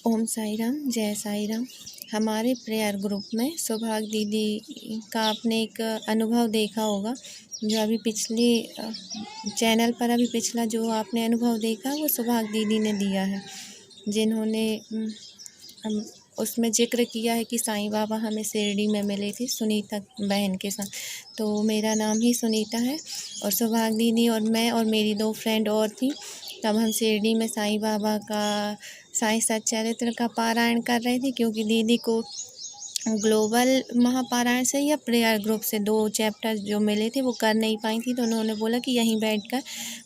ओम साई राम, जय साई राम। हमारे prayer group में सौभाग्य दीदी का आपने एक अनुभव देखा होगा, जो अभी पिछले चैनल पर अभी पिछला जो आपने अनुभव देखा वो सौभाग्य दीदी ने दिया है, जिन्होंने हम उसमें ज़िक्र किया है कि साईं बाबा हमें शिरडी में मिले थे सुनीता बहन के साथ। तो मेरा नाम ही सुनीता है और सौभाग्य दीदी और मैं और मेरी 2 फ्रेंड और थी। तब हम शिरडी में साईं बाबा का साईं सच्चरित्र का पारायण कर रहे थे, क्योंकि दीदी को ग्लोबल महापारायण से या प्रेयर ग्रुप से 2 चैप्टर जो मिले थे वो कर नहीं पाई थी, तो उन्होंने बोला कि यहीं बैठकर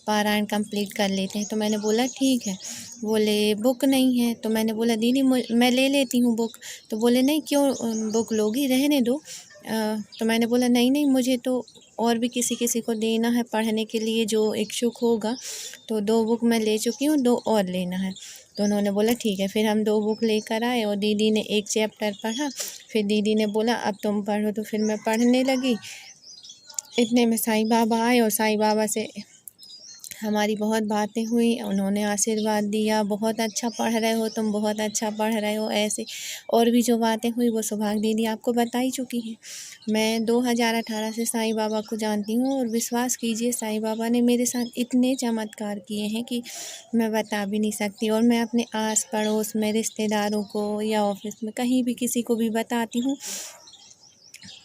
पारायण कंप्लीट कर लेते हैं। तो मैंने बोला ठीक है। बोले बुक नहीं है, तो मैंने बोला दीदी मैं ले लेती हूँ बुक। तो बोले नहीं, क्यों बुक लोगी, रहने दो। तो मैंने बोला नहीं नहीं, मुझे तो और भी किसी को देना है पढ़ने के लिए जो इच्छुक होगा, तो 2 बुक मैं ले चुकी हूँ, 2 और लेना है। तो उन्होंने बोला ठीक है। फिर हम 2 बुक लेकर आए और दीदी ने 1 चैप्टर पढ़ा। फिर दीदी ने बोला अब तुम पढ़ो, तो फिर मैं पढ़ने लगी। इतने में साईं बाबा आए और साईं बाबा से हमारी बहुत बातें हुई। उन्होंने आशीर्वाद दिया, बहुत अच्छा पढ़ रहे हो तुम, बहुत अच्छा पढ़ रहे हो, ऐसे। और भी जो बातें हुई वो सौभाग्य दीदी आपको बता ही चुकी हैं। मैं 2018 से साईं बाबा को जानती हूँ और विश्वास कीजिए साईं बाबा ने मेरे साथ इतने चमत्कार किए हैं कि मैं बता भी नहीं सकती। और मैं अपने आस पड़ोस में रिश्तेदारों को या ऑफिस में कहीं भी किसी को भी बताती हूँ।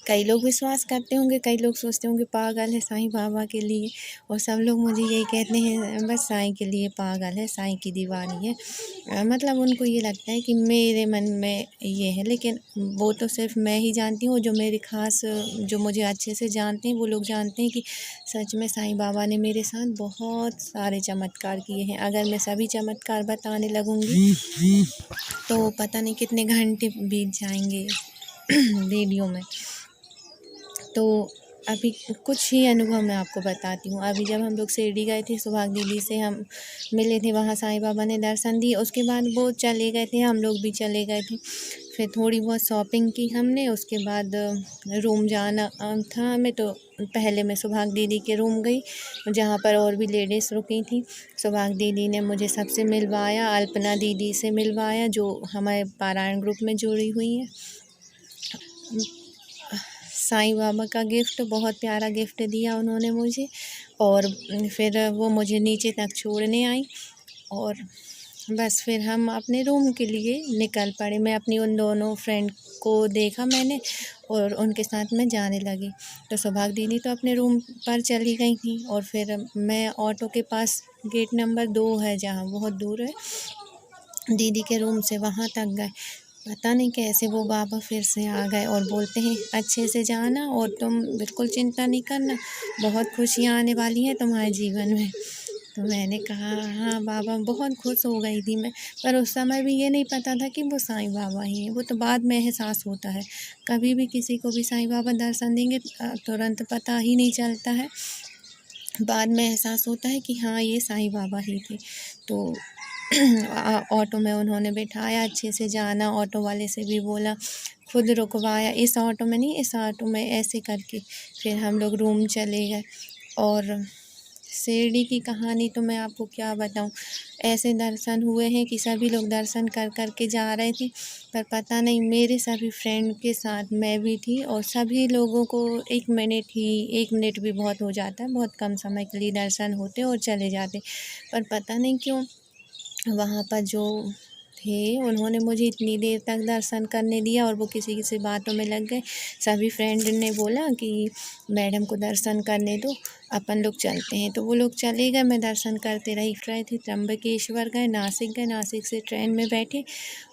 कई लोग विश्वास करते होंगे, कई लोग सोचते होंगे पागल है साईं बाबा के लिए, और सब लोग मुझे यही कहते हैं बस साईं के लिए पागल है, साईं की दीवानी है। मतलब उनको ये लगता है कि मेरे मन में ये है, लेकिन वो तो सिर्फ मैं ही जानती हूँ। जो मेरे खास जो मुझे अच्छे से जानते हैं वो लोग जानते हैं कि सच में साईं बाबा ने मेरे साथ बहुत सारे चमत्कार किए हैं। अगर मैं सभी चमत्कार बताने लगूँगी तो पता नहीं कितने घंटे बीत जाएंगे वीडियो में। तो अभी कुछ ही अनुभव मैं आपको बताती हूँ। अभी जब हम लोग शिरडी गए थे, सौभाग्य दीदी से हम मिले थे, वहाँ साईं बाबा ने दर्शन दिए। उसके बाद वो चले गए थे, हम लोग भी चले गए थे। फिर थोड़ी बहुत शॉपिंग की हमने। उसके बाद रूम जाना था हमें, तो पहले मैं सौभाग्य दीदी के रूम गई, जहाँ पर और भी लेडीज़ रुकी थी। सौभाग्य दीदी ने मुझे सबसे मिलवाया, अल्पना दीदी से मिलवाया जो हमारे पारायण ग्रुप में जुड़ी हुई हैं। साईं बाबा का गिफ्ट, बहुत प्यारा गिफ्ट दिया उन्होंने मुझे। और फिर वो मुझे नीचे तक छोड़ने आई और बस फिर हम अपने रूम के लिए निकल पड़े। मैं अपनी उन दोनों फ्रेंड को देखा मैंने और उनके साथ मैं जाने लगी। तो सौभाग्य दीदी तो अपने रूम पर चली गई थी और फिर मैं ऑटो के पास, गेट नंबर 2 है जहाँ, बहुत दूर है दीदी के रूम से, वहाँ तक गए। पता नहीं कैसे वो बाबा फिर से आ गए और बोलते हैं अच्छे से जाना और तुम बिल्कुल चिंता नहीं करना, बहुत खुशियाँ आने वाली हैं तुम्हारे जीवन में। तो मैंने कहा हाँ बाबा, बहुत खुश हो गई थी मैं। पर उस समय भी ये नहीं पता था कि वो साईं बाबा ही हैं। वो तो बाद में एहसास होता है। कभी भी किसी को भी साईं बाबा दर्शन देंगे तुरंत पता ही नहीं चलता है, बाद में एहसास होता है कि हाँ ये साईं बाबा ही थे। तो ऑटो में उन्होंने बिठाया, अच्छे से जाना, ऑटो वाले से भी बोला, खुद रुकवाया, इस ऑटो में नहीं इस ऑटो में, ऐसे करके फिर हम लोग रूम चले गए। और शिरडी की कहानी तो मैं आपको क्या बताऊं। ऐसे दर्शन हुए हैं कि सभी लोग दर्शन कर कर के जा रहे थे, पर पता नहीं मेरे सभी फ्रेंड के साथ मैं भी थी और सभी लोगों को 1 मिनट भी बहुत हो जाता है, बहुत कम समय के लिए दर्शन होते और चले जाते। पर पता नहीं क्यों वहाँ पर जो थे उन्होंने मुझे इतनी देर तक दर्शन करने दिया और वो किसी से बातों में लग गए। सभी फ्रेंड ने बोला कि मैडम को दर्शन करने दो, अपन लोग चलते हैं। तो वो लोग चले गए, मैं दर्शन करते रहे थे। त्र्यंबकेश्वर गए, नासिक गए, नासिक से ट्रेन में बैठे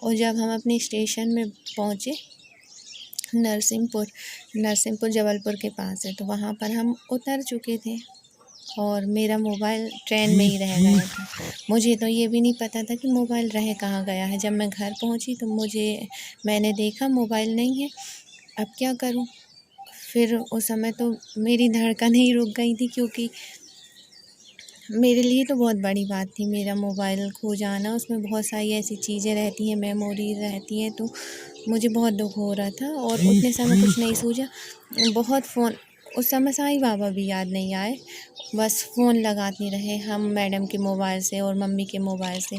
और जब हम अपने स्टेशन में पहुँचे, नरसिंहपुर जबलपुर के पास है, तो वहाँ पर हम उतर चुके थे और मेरा मोबाइल ट्रेन में ही रह गया था। मुझे तो ये भी नहीं पता था कि मोबाइल रह कहाँ गया है। जब मैं घर पहुँची तो मैंने देखा मोबाइल नहीं है। अब क्या करूँ? फिर उस समय तो मेरी धड़कन ही रुक गई थी, क्योंकि मेरे लिए तो बहुत बड़ी बात थी मेरा मोबाइल खो जाना। उसमें बहुत सारी ऐसी चीज़ें रहती हैं, मेमोरी रहती हैं, तो मुझे बहुत दुख हो रहा था और उतने समय कुछ नहीं सूझा। बहुत फ़ोन, उस समय साईं बाबा भी याद नहीं आए, बस फ़ोन लगाते रहे हम मैडम के मोबाइल से और मम्मी के मोबाइल से।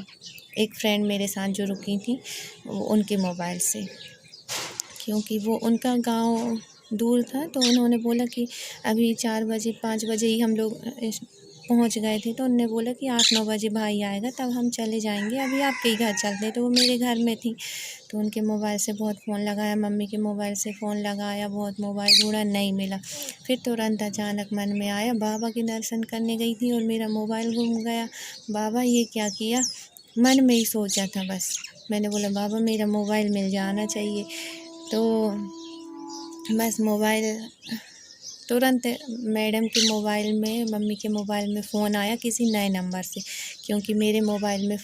एक फ्रेंड मेरे साथ जो रुकी थी उनके मोबाइल से, क्योंकि वो उनका गांव दूर था। तो उन्होंने बोला कि अभी 4 बजे 5 बजे ही हम लोग पहुंच गए थे। तो उन्होंने बोला कि 8-9 बजे भाई आएगा तब हम चले जाएंगे, अभी आपके ही घर चलते हैं। तो वो मेरे घर में थी। तो उनके मोबाइल से बहुत फ़ोन लगाया, मम्मी के मोबाइल से फ़ोन लगाया, बहुत मोबाइल ढूंढा, नहीं मिला। फिर तुरंत अचानक मन में आया, बाबा के दर्शन करने गई थी और मेरा मोबाइल गुम गया। बाबा ये क्या किया, मन में ही सोचा था बस। मैंने बोला बाबा मेरा मोबाइल मिल जाना चाहिए। तो बस मोबाइल तुरंत मैडम के मोबाइल में, मम्मी के मोबाइल में फ़ोन आया किसी नए नंबर से, क्योंकि मेरे मोबाइल में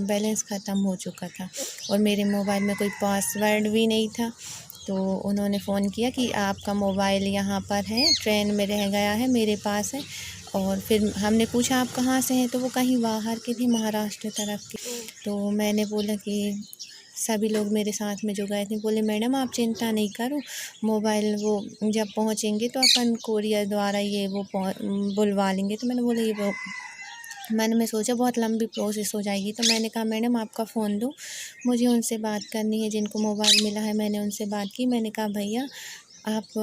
बैलेंस ख़त्म हो चुका था और मेरे मोबाइल में कोई पासवर्ड भी नहीं था। तो उन्होंने फ़ोन किया कि आपका मोबाइल यहाँ पर है, ट्रेन में रह गया है, मेरे पास है। और फिर हमने पूछा आप कहाँ से हैं, तो वो कहीं बाहर के थे, महाराष्ट्र तरफ के। तो मैंने बोला कि सभी लोग मेरे साथ में जो गए थे बोले मैडम आप चिंता नहीं करो, मोबाइल वो जब पहुँचेंगे तो अपन कोरियर द्वारा ये वो बुलवा लेंगे। तो मैंने बोला ये वो, मैंने मैं सोचा बहुत लंबी प्रोसेस हो जाएगी। तो मैंने कहा मैडम आपका फ़ोन दो, मुझे उनसे बात करनी है जिनको मोबाइल मिला है। मैंने उनसे बात की, मैंने कहा भैया आप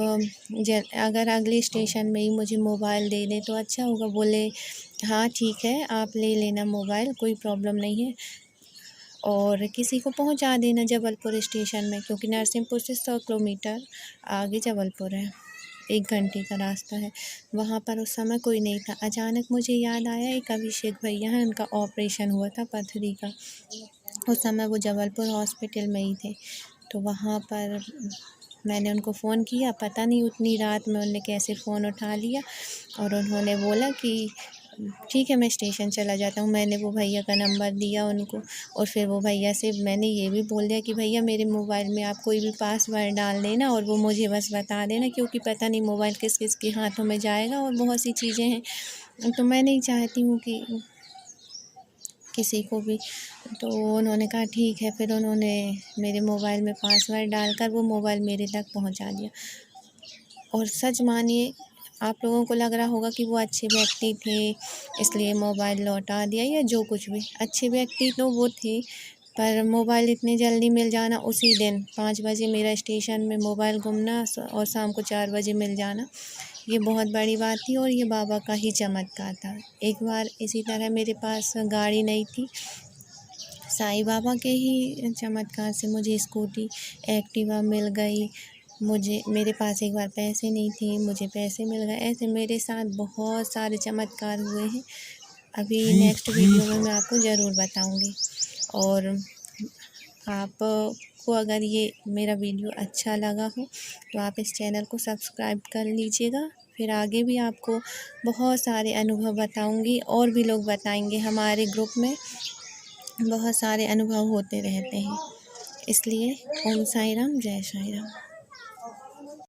अगर अगले स्टेशन में ही मुझे मोबाइल दे दें तो अच्छा होगा। बोले हाँ ठीक है, आप ले लेना मोबाइल, कोई प्रॉब्लम नहीं है, और किसी को पहुंचा देना जबलपुर स्टेशन में, क्योंकि नरसिंहपुर से 100 किलोमीटर आगे जबलपुर है, 1 घंटे का रास्ता है। वहाँ पर उस समय कोई नहीं था। अचानक मुझे याद आया एक अभिषेक भैया हैं, उनका ऑपरेशन हुआ था पथरी का। उस समय वो जबलपुर हॉस्पिटल में ही थे। तो वहाँ पर मैंने उनको फ़ोन किया, पता नहीं उतनी रात में उन्होंने कैसे फ़ोन उठा लिया और उन्होंने बोला कि ठीक है मैं स्टेशन चला जाता हूँ। मैंने वो भैया का नंबर दिया उनको और फिर वो भैया से मैंने ये भी बोल दिया कि भैया मेरे मोबाइल में आप कोई भी पासवर्ड डाल देना और वो मुझे बस बता देना, क्योंकि पता नहीं मोबाइल किस किस के हाथों में जाएगा और बहुत सी चीज़ें हैं, तो मैं नहीं चाहती हूँ कि किसी को भी। तो उन्होंने कहा ठीक है। फिर उन्होंने मेरे मोबाइल में पासवर्ड डालकर वो मोबाइल मेरे तक पहुंचा दिया। और सच मानिए, आप लोगों को लग रहा होगा कि वो अच्छे व्यक्ति थे इसलिए मोबाइल लौटा दिया, या जो कुछ भी, अच्छे व्यक्ति तो वो थे, पर मोबाइल इतनी जल्दी मिल जाना, उसी दिन 5 बजे मेरा स्टेशन में मोबाइल गुमना और शाम को 4 बजे मिल जाना, ये बहुत बड़ी बात थी और ये बाबा का ही चमत्कार था। एक बार इसी तरह मेरे पास गाड़ी नहीं थी, साईं बाबा के ही चमत्कार से मुझे स्कूटी एक्टिवा मिल गई। मेरे पास एक बार पैसे नहीं थे, मुझे पैसे मिल गए। ऐसे मेरे साथ बहुत सारे चमत्कार हुए हैं। अभी नेक्स्ट वीडियो में मैं आपको ज़रूर बताऊंगी। और आपको अगर ये मेरा वीडियो अच्छा लगा हो तो आप इस चैनल को सब्सक्राइब कर लीजिएगा। फिर आगे भी आपको बहुत सारे अनुभव बताऊंगी और भी लोग बताएंगे। हमारे ग्रुप में बहुत सारे अनुभव होते रहते हैं। इसलिए ओम साई राम, जय साई राम।